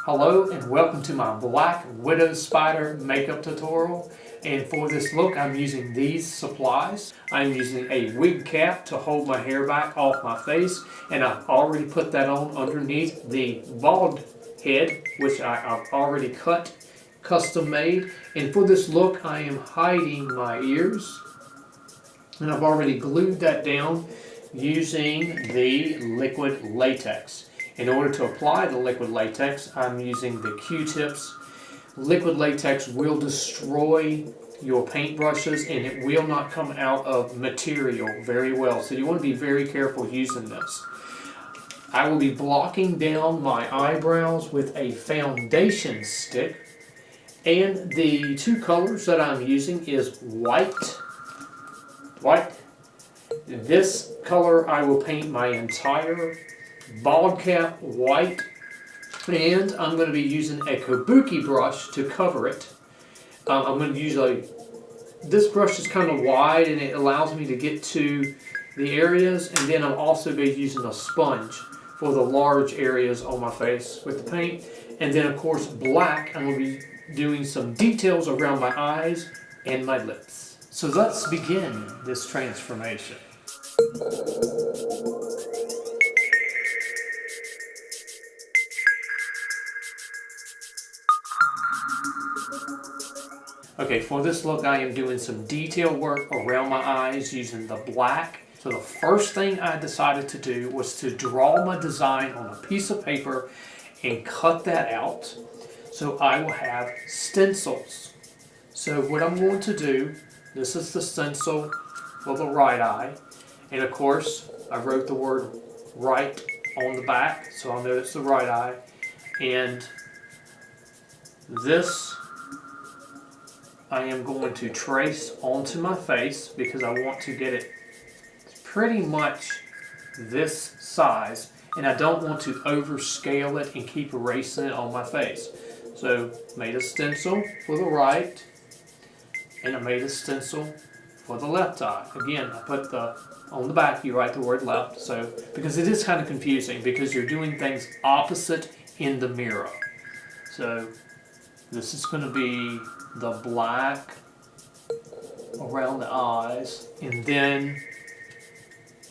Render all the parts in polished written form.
Hello and welcome to my Black Widow Spider makeup tutorial. And for this look I'm using these supplies. I'm using a wig cap to hold my hair back off my face, and I've already put that on underneath the bald head, which I've already cut, custom made. And for this look I am hiding my ears, and I've already glued that down using the liquid latex. In order to apply the liquid latex, I'm using the Q-tips. Liquid latex will destroy your paintbrushes and it will not come out of material very well. So you want to be very careful using this. I will be blocking down my eyebrows with a foundation stick. And the two colors that I'm using is white. This color I will paint my entire bald cap white, and I'm going to be using a kabuki brush to cover it. I'm going to use this brush is kind of wide and it allows me to get to the areas, and then I'll also be using a sponge for the large areas on my face with the paint. And then of course black, I'm going to be doing some details around my eyes and my lips. So let's begin this transformation. Okay, for this look I am doing some detail work around my eyes using the black. So the first thing I decided to do was to draw my design on a piece of paper and cut that out. So I will have stencils. So what I'm going to do, this is the stencil for the right eye. And of course I wrote the word right on the back, so I'll know it's the right eye. And this I am going to trace onto my face because I want to get it pretty much this size, and I don't want to overscale it and keep erasing it on my face. So made a stencil for the right, and I made a stencil for the left eye. Again, I put on the back you write the word left, so because it is kind of confusing because you're doing things opposite in the mirror. So this is going to be the black around the eyes, and then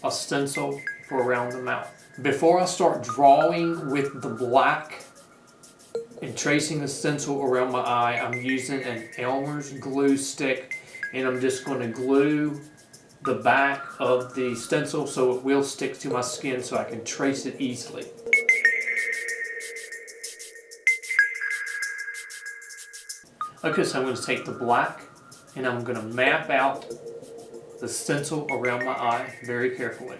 a stencil for around the mouth. Before I start drawing with the black and tracing the stencil around my eye, I'm using an Elmer's glue stick, and I'm just going to glue the back of the stencil so it will stick to my skin so I can trace it easily. Okay, so I'm going to take the black and I'm going to map out the stencil around my eye very carefully.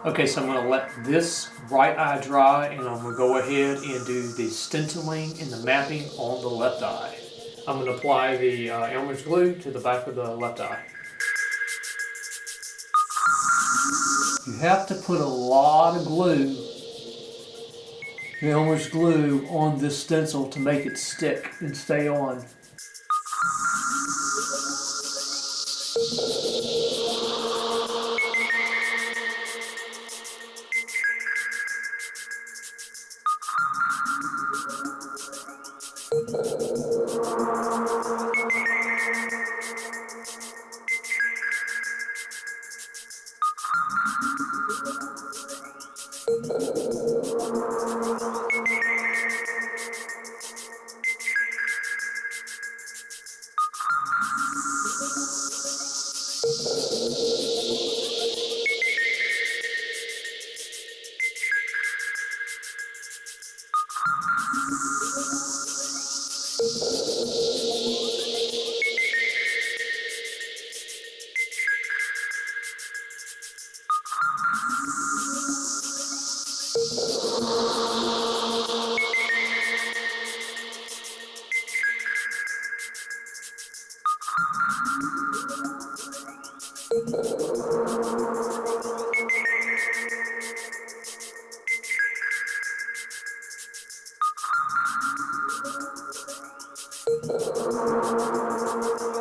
Okay, so I'm going to let this right eye dry, and I'm going to go ahead and do the stenciling and the mapping on the left eye. I'm going to apply the Elmer's glue to the back of the left eye. You have to put a lot of glue, Elmer's glue, on this stencil to make it stick and stay on.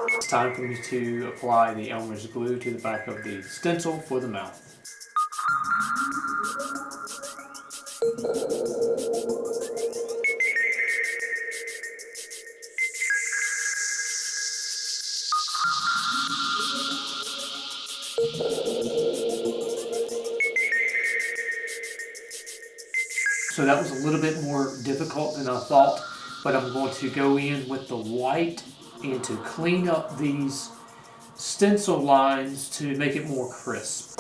It's time for me to apply the Elmer's glue to the back of the stencil for the mouth. So that was a little bit more difficult than I thought, but I'm going to go in with the white and to clean up these stencil lines to make it more crisp.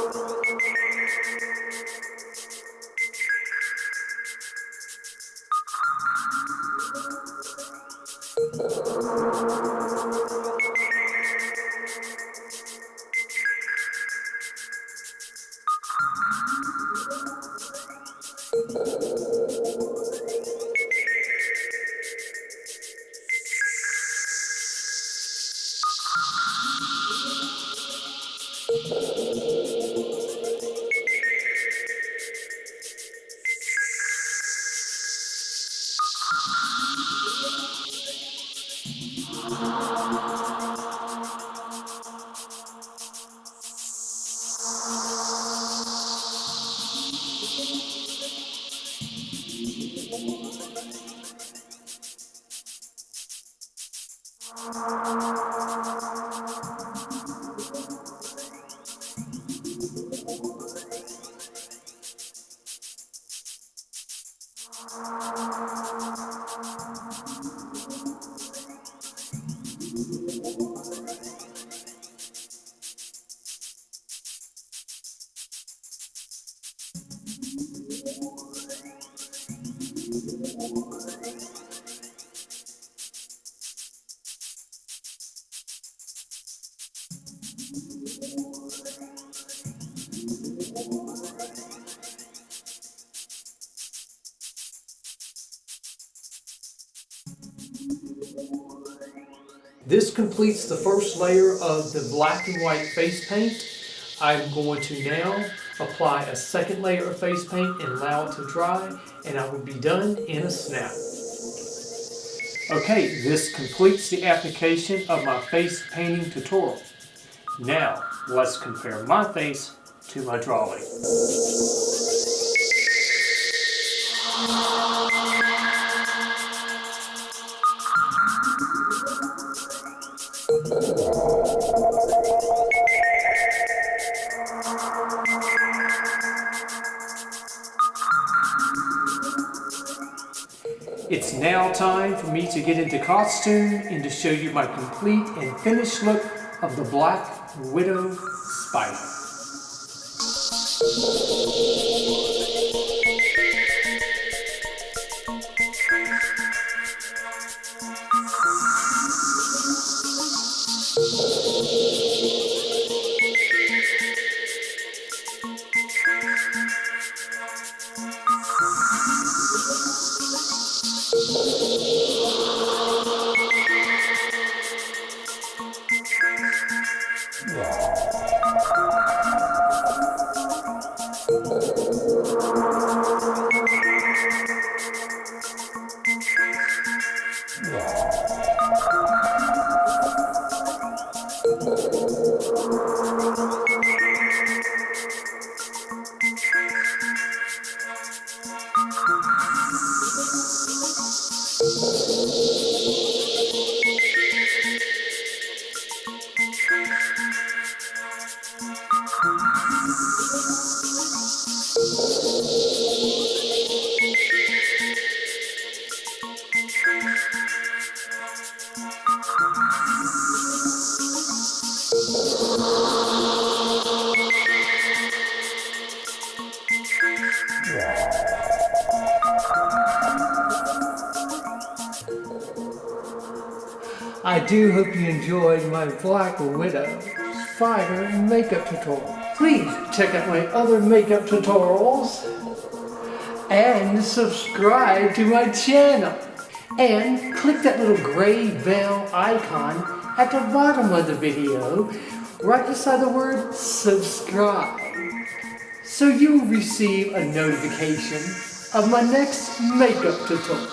This completes the first layer of the black and white face paint. I'm going to now apply a second layer of face paint and allow it to dry, and I will be done in a snap. Okay, this completes the application of my face painting tutorial. Now, let's compare my face to my drawing. It's now time for me to get into costume and to show you my complete and finished look of the Black Widow Spider. I do hope you enjoyed my Black Widow Spider makeup tutorial. Please check out my other makeup tutorials and subscribe to my channel. And click that little gray bell icon at the bottom of the video, right beside the word subscribe, so you'll receive a notification of my next makeup tutorial.